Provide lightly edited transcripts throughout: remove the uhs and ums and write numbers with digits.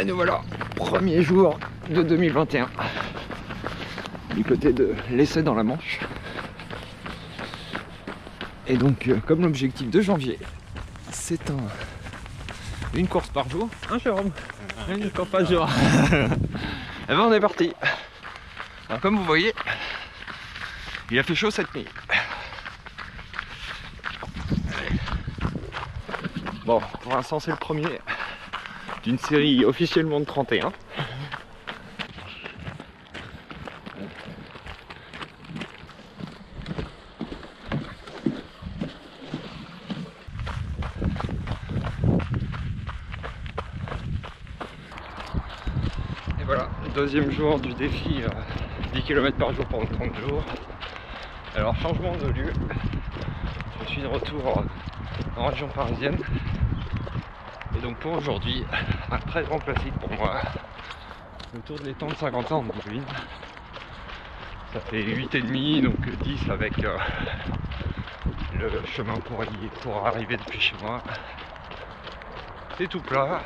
Et nous voilà, premier jour de 2021, du côté de l'essai dans la Manche. Et donc, comme l'objectif de janvier, c'est une course par jour. Hein, Jérôme? Une course par jour. Et ben on est parti. Alors, comme vous voyez, il a fait chaud cette nuit. Bon, pour l'instant c'est le premier d'une série officiellement de 31. Et voilà, deuxième jour du défi 10 km par jour pendant 30 jours. Alors changement de lieu, je suis de retour en région parisienne. Et donc pour aujourd'hui, un très grand classique pour moi, le tour de l'étang de Saint-Quentin en Yvelines. Ça fait 8,5, donc 10 avec le chemin pour arriver depuis chez moi. C'est tout plat,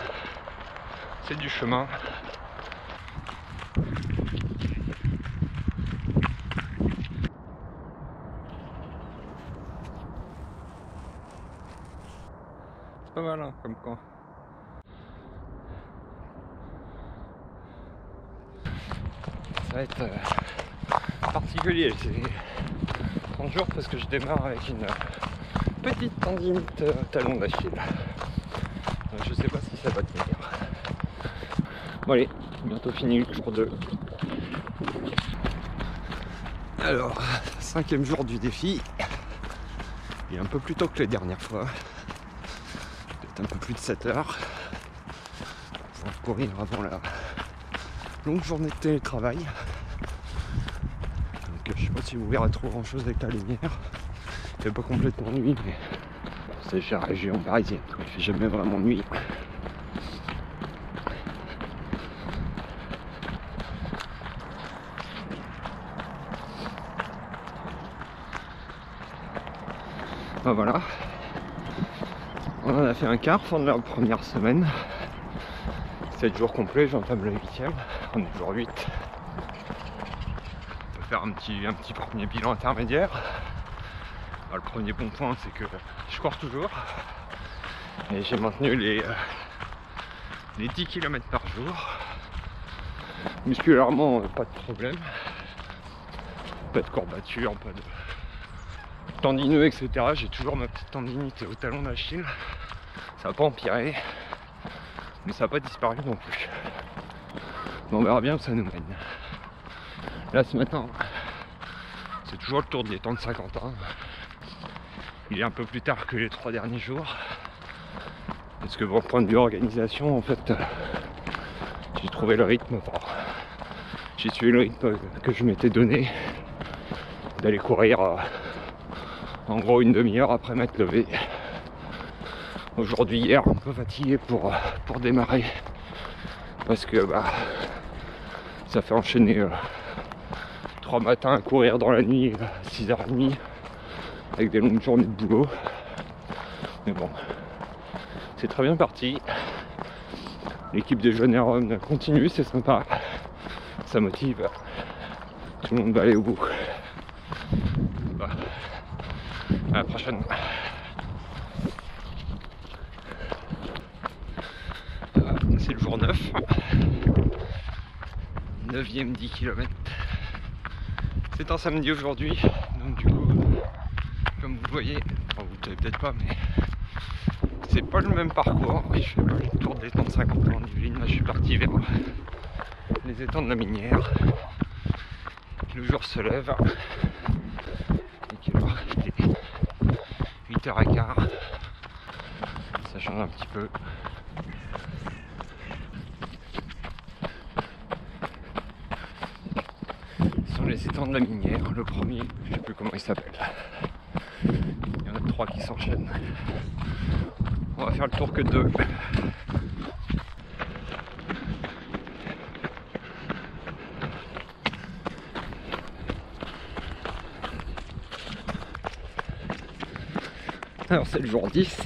c'est du chemin. C'est pas mal hein, comme coin. Ça va être particulier ces 30 jours parce que je démarre avec une petite tendinite talon d'Achille. Je sais pas si ça va tenir. Bon allez, bientôt fini le jour 2. Alors, 5e jour du défi. Il est un peu plus tôt que les dernières fois. Peut-être un peu plus de 7 heures. On va courir avant la longue journée de télétravail. Donc je sais pas si vous verrez trop grand chose avec la lumière. Il fait pas complètement nuit, mais c'est la région parisienne. Il fait jamais vraiment nuit. Ben voilà. On en a fait un quart fin de la première semaine. 7 jours complets, j'entame le 8e. On est jour 8. On peut faire un petit premier bilan intermédiaire. Alors, le premier bon point, c'est que je cours toujours. Et j'ai maintenu les 10 km par jour. Musculairement, pas de problème. Pas de courbature, pas de tendineux, etc. J'ai toujours ma petite tendinite au talon d'Achille. Ça n'a pas empiré. Mais ça n'a pas disparu non plus. Mais on verra bien où ça nous mène. Là ce matin, c'est toujours le tour de l'étang de Saint-Quentin. Il est un peu plus tard que les 3 derniers jours. Parce que bon, point de vue organisation, en fait, j'ai trouvé le rythme. J'ai suivi le rythme que je m'étais donné. D'aller courir en gros une demi-heure après m'être levé. Aujourd'hui, hier, un peu fatigué pour démarrer parce que ça fait enchaîner 3 matins à courir dans la nuit, 6h30 avec des longues journées de boulot. Mais bon, c'est très bien parti. L'équipe des jeunes Héron continue, c'est sympa, ça motive. Tout le monde va aller au bout. À la prochaine. C'est le jour 9. 9e 10 km. C'est un samedi aujourd'hui, donc du coup, comme vous voyez, enfin, vous ne savez peut-être pas, mais c'est pas le même parcours. Je fais le tour des étangs de 50 ans en Yvelines. Là, je suis parti vers les étangs de la Minière. Le jour se lève. Il est 8h15. Ça change un petit peu. Les étangs de la Minière, le premier, je sais plus comment il s'appelle. Il y en a 3 qui s'enchaînent. On va faire le tour que 2. Alors c'est le jour 10,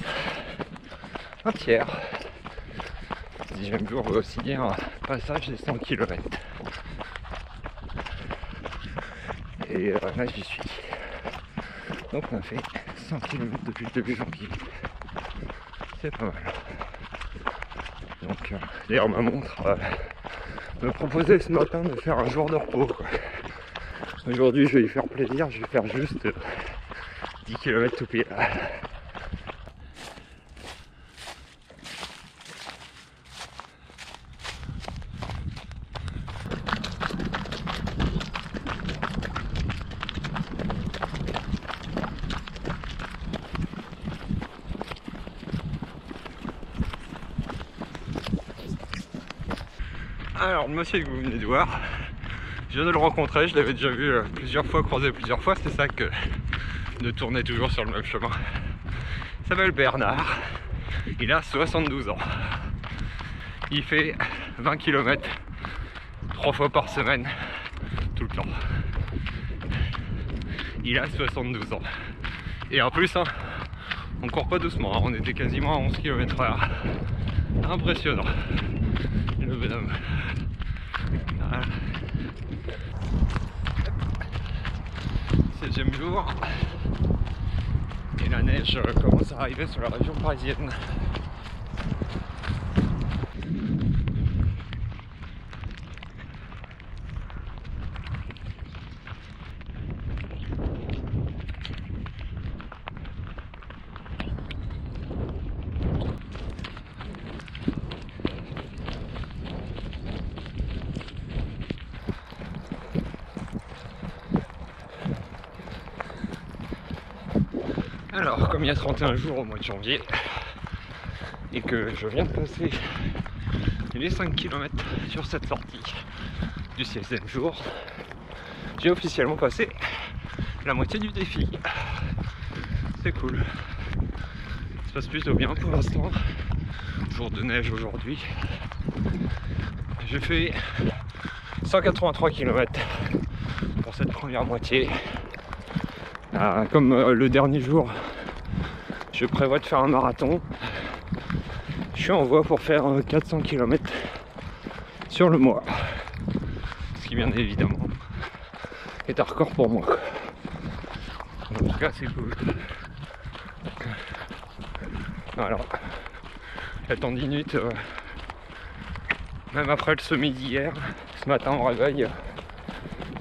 un tiers. 10e jour va aussi dire passage des 100 km. Et là j'y suis. Donc on a fait 100 km depuis le début janvier. C'est pas mal. Donc d'ailleurs ma montre me proposait ce matin de faire un jour de repos, quoi. Aujourd'hui je vais y faire plaisir, je vais faire juste 10 km tout pied. Alors le monsieur que vous venez de voir, je viens de le rencontrer, je l'avais déjà vu plusieurs fois, croisé plusieurs fois, c'est ça que de tourner toujours sur le même chemin. Il s'appelle Bernard, il a 72 ans. Il fait 20 km 3 fois par semaine, tout le temps. Il a 72 ans. Et en plus, hein, on court pas doucement, hein, on était quasiment à 11 km/h. Impressionnant. Le bonhomme. Voilà. 7e jour. Et la neige commence à arriver sur la région parisienne. Alors, comme il y a 31 jours au mois de janvier et que je viens de passer les 5 km sur cette sortie du 16e jour, j'ai officiellement passé la moitié du défi. C'est cool. Ça se passe plutôt bien pour l'instant. Jour de neige aujourd'hui. J'ai fait 183 km pour cette première moitié. Comme le dernier jour, je prévois de faire un marathon. Je suis en voie pour faire 400 km sur le mois. Ce qui bien évidemment est un record pour moi. En tout cas c'est cool. Alors, la tendinite, même après le semi d'hier, ce matin au réveil,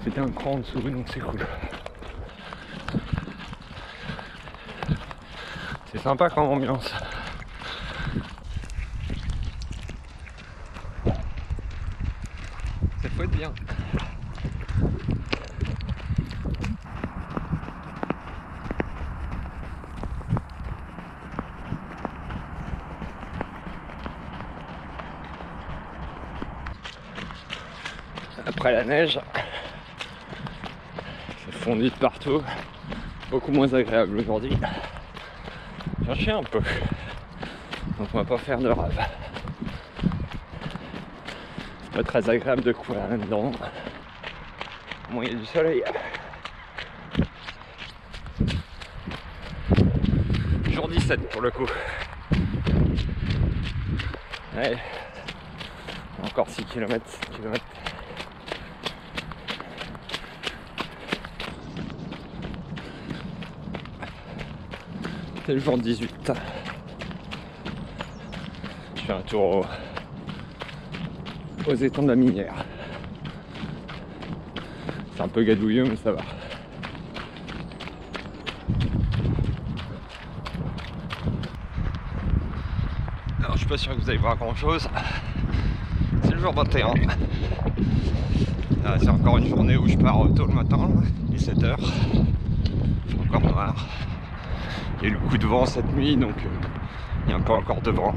c'était un cran en dessous, donc c'est cool. C'est sympa comme ambiance. Ça faut être bien. Après la neige, c'est fondu de partout. Beaucoup moins agréable aujourd'hui. J'en chie un peu, donc on va pas faire de rave. C'est pas très agréable de courir là-dedans. Au moins il y a du soleil. Jour 17 pour le coup. Ouais. Encore 6 km, 6 km. C'est le jour 18. Je fais un tour aux étangs de la Minière. C'est un peu gadouilleux mais ça va. Alors je suis pas sûr que vous allez voir grand chose. C'est le jour 21. C'est encore une journée où je pars tôt le matin, 17h. C'est encore noir. Il y a eu le coup de vent cette nuit, donc il y a un peu encore de vent.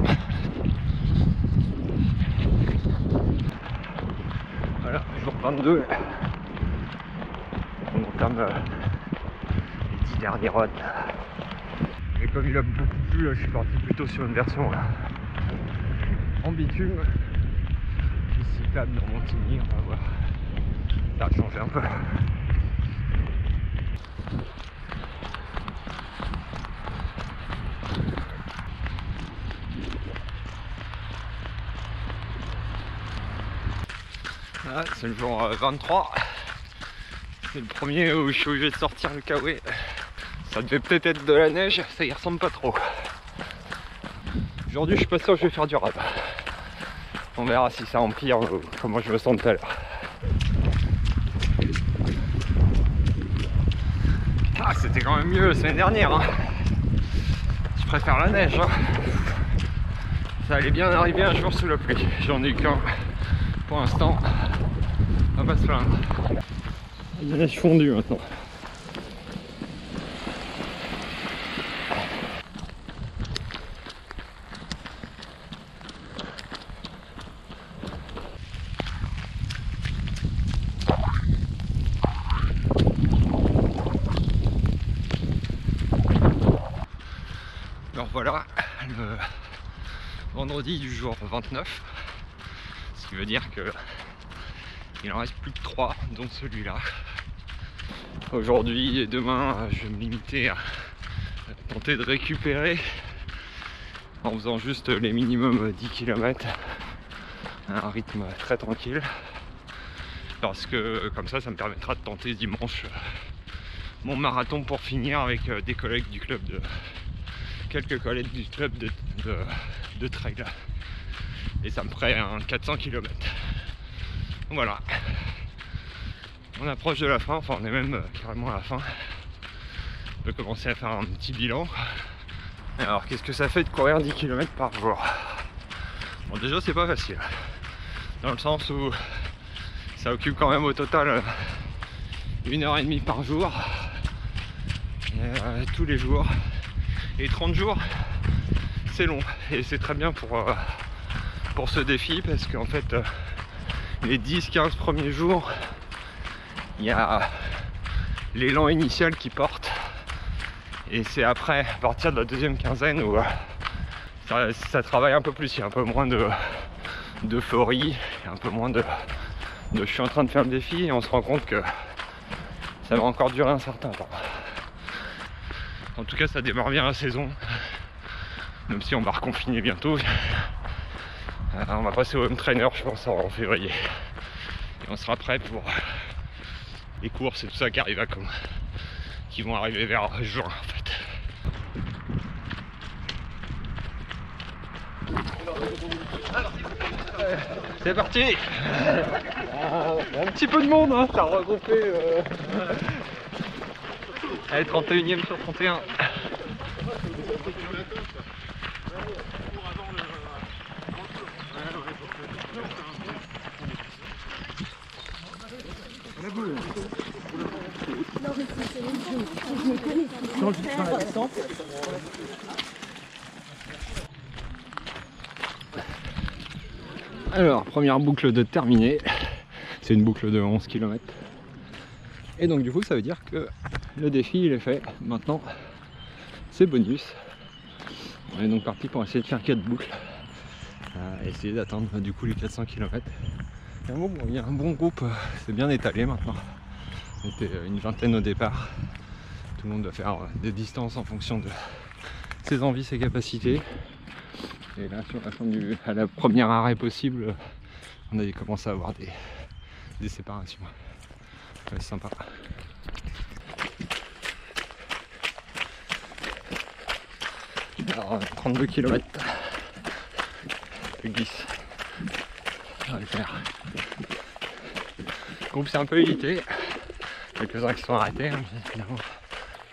Voilà, jour 22. On entame les 10 derniers runs. Et comme il a beaucoup plu, je suis parti plutôt sur une version en bitume. Cyclable dans Montigny, on va voir. Ça a changé un peu. Voilà, c'est le jour 23. C'est le premier où je suis obligé de sortir le kawaii. Ça devait peut-être être de la neige, ça y ressemble pas trop. Aujourd'hui je suis pas sûr que je vais faire du rap. On verra si ça empire ou comment je me sens tout à l'heure. Ah, c'était quand même mieux la semaine dernière, hein. Je préfère la neige, hein. Ça allait bien arriver un jour sous la pluie. J'en ai eu qu'un pour l'instant. On va pas se plaindre. La neige fondue maintenant. Alors voilà, le vendredi du jour 29, ce qui veut dire que il en reste plus que 3, dont celui-là. Aujourd'hui et demain, je vais me limiter à tenter de récupérer en faisant juste les minimums 10 km à un rythme très tranquille, parce que comme ça me permettra de tenter dimanche mon marathon pour finir avec des collègues du club quelques collègues du club de trail, et ça me ferait un 400 km. Voilà, on approche de la fin, enfin on est même carrément à la fin. On peut commencer à faire un petit bilan. Alors qu'est-ce que ça fait de courir 10 km par jour? Bon, déjà c'est pas facile, dans le sens où ça occupe quand même au total 1h30 par jour, tous les jours. Et 30 jours, c'est long. Et c'est très bien pour ce défi, parce qu'en fait, les 10-15 premiers jours, il y a l'élan initial qui porte. Et c'est après, à partir de la deuxième quinzaine, où ça travaille un peu plus. Il y a un peu moins d'euphorie, un peu moins de je suis en train de faire le défi, et on se rend compte que ça va encore durer un certain temps. En tout cas, ça démarre bien la saison, même si on va reconfiner bientôt. On va passer au home trainer, je pense, en février. Et on sera prêt pour les courses et tout ça qui vont arriver vers juin, en fait. C'est parti. Un petit peu de monde, hein, ça a regroupé. Allez, 31ème sur 31. Alors, première boucle de terminée. C'est une boucle de 11 km. Et donc du coup ça veut dire que le défi il est fait. Maintenant c'est bonus. On est donc parti pour essayer de faire 4 boucles, essayer d'atteindre du coup les 400 km. Et bon, il y a un bon groupe, c'est bien étalé maintenant. On était une vingtaine au départ. Tout le monde doit faire des distances en fonction de ses envies, ses capacités. Et là sur la fin à la première arrêt possible, on avait commencé à avoir des séparations. Ouais, c'est sympa. Alors 32 km de glisse. On va le faire. Le groupe c'est un peu évité. Quelques-uns qui sont arrêtés, hein, mais finalement.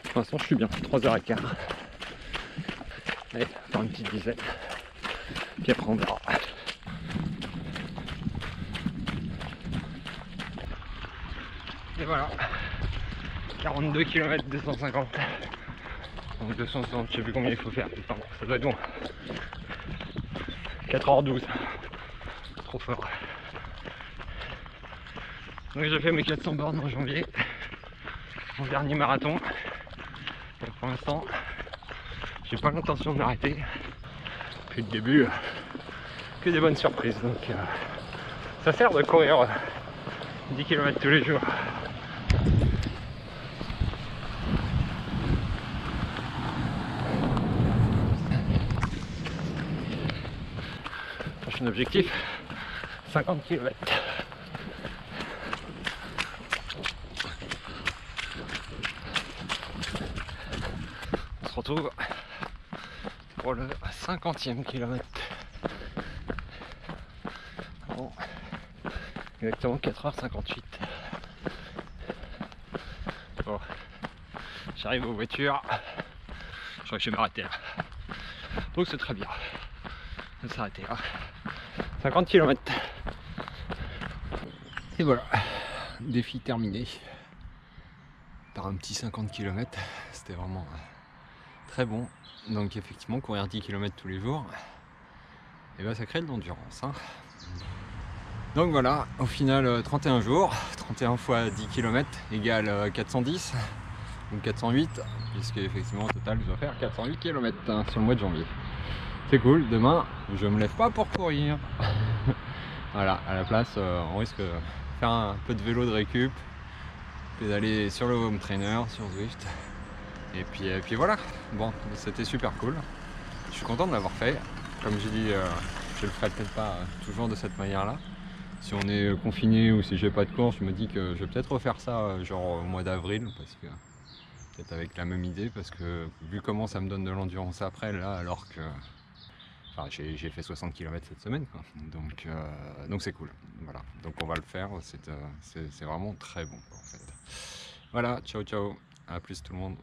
Pour l'instant je suis bien, 3h15. Allez, faire une petite dizaine. Puis après on verra. Et voilà, 42 km 250. Donc 260, je sais plus combien il faut faire. Putain, ça doit être bon. 4h12. Trop fort. Donc j'ai fait mes 400 bornes en janvier. Mon dernier marathon. Donc pour l'instant, j'ai pas l'intention de m'arrêter. Depuis le début, que des bonnes surprises. Donc ça sert de courir 10 km tous les jours. Prochain objectif, 50 km. se retrouve pour le 50e kilomètre. Bon, exactement 4h58. Bon, j'arrive aux voitures. Je crois que je vais m'arrêter là. Donc c'est très bien de s'arrêter là. 50 km. Et voilà, défi terminé. Par un petit 50 km, c'était vraiment très bon. Donc effectivement, courir 10 km tous les jours, et ben ça crée de l'endurance. Hein. Donc voilà, au final 31 jours, 31 fois 10 km égale 410 ou 408, puisque effectivement au total je dois faire 408 km sur le mois de janvier. C'est cool, demain je me lève pas pour courir. Voilà, à la place on risque de faire un peu de vélo de récup, pédaler sur le home trainer, sur Zwift. Et puis voilà, bon, c'était super cool. Je suis content de l'avoir fait. Comme j'ai dit, je le ferai peut-être pas toujours de cette manière-là. Si on est confiné ou si j'ai pas de course, je me dis que je vais peut-être refaire ça genre au mois d'avril, parce que peut-être avec la même idée, parce que vu comment ça me donne de l'endurance après, là, alors que enfin, j'ai fait 60 km cette semaine, quoi. Donc c'est cool. Voilà, donc on va le faire. C'est vraiment très bon, quoi, en fait. Voilà, ciao ciao, à plus tout le monde.